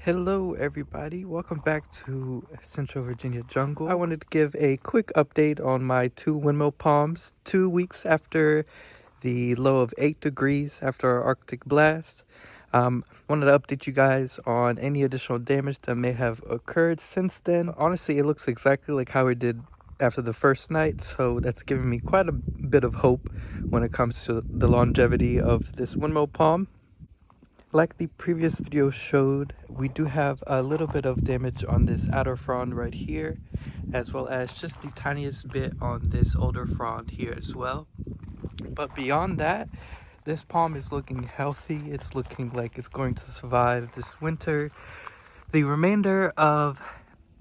Hello everybody, welcome back to Central Virginia Jungle. I wanted to give a quick update on my two windmill palms 2 weeks after the low of 8 degrees after our Arctic blast. Wanted to update you guys on any additional damage that may have occurred since then. Honestly, it looks exactly like how it did after the first night, so that's giving me quite a bit of hope when it comes to the longevity of this windmill palm. Like the previous video showed, we do have a little bit of damage on this outer frond right here, as well as just the tiniest bit on this older frond here as well. But beyond that, this palm is looking healthy. It's looking like it's going to survive this winter. The remainder of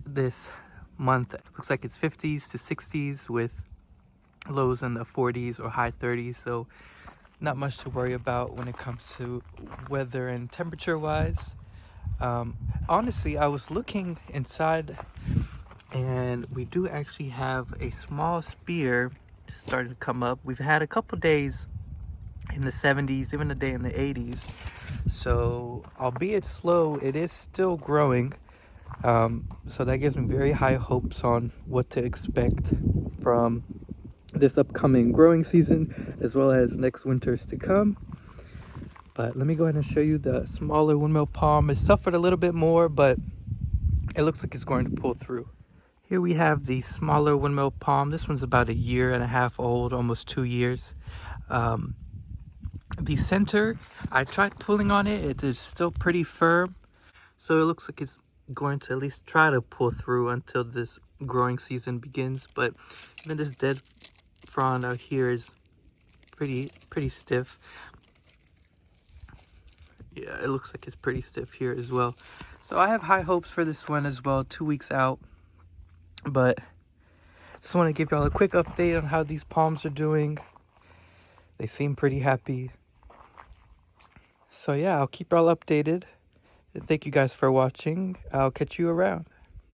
this month looks like it's 50s to 60s with lows in the 40s or high 30s. So not much to worry about when it comes to weather and temperature wise. Honestly, I was looking inside and we do actually have a small spear starting to come up. We've had a couple days in the 70s, even a day in the 80s. So albeit slow, it is still growing. So that gives me very high hopes on what to expect from this upcoming growing season, as well as next winters to come. But let me go ahead and show you the smaller windmill palm. It suffered a little bit more, but it looks like it's going to pull through. Here we have the smaller windmill palm. This one's about 1.5 years old, almost 2 years. The center, I tried pulling on it. It is still pretty firm. So it looks like it's going to at least try to pull through until this growing season begins. But even this dead frond out here is pretty stiff. Yeah, it looks like it's pretty stiff here as well. So I have high hopes for this one as well, 2 weeks out. But just want to give y'all a quick update on how these palms are doing. They seem pretty happy. So yeah, I'll keep y'all updated. Thank you guys for watching. I'll catch you around.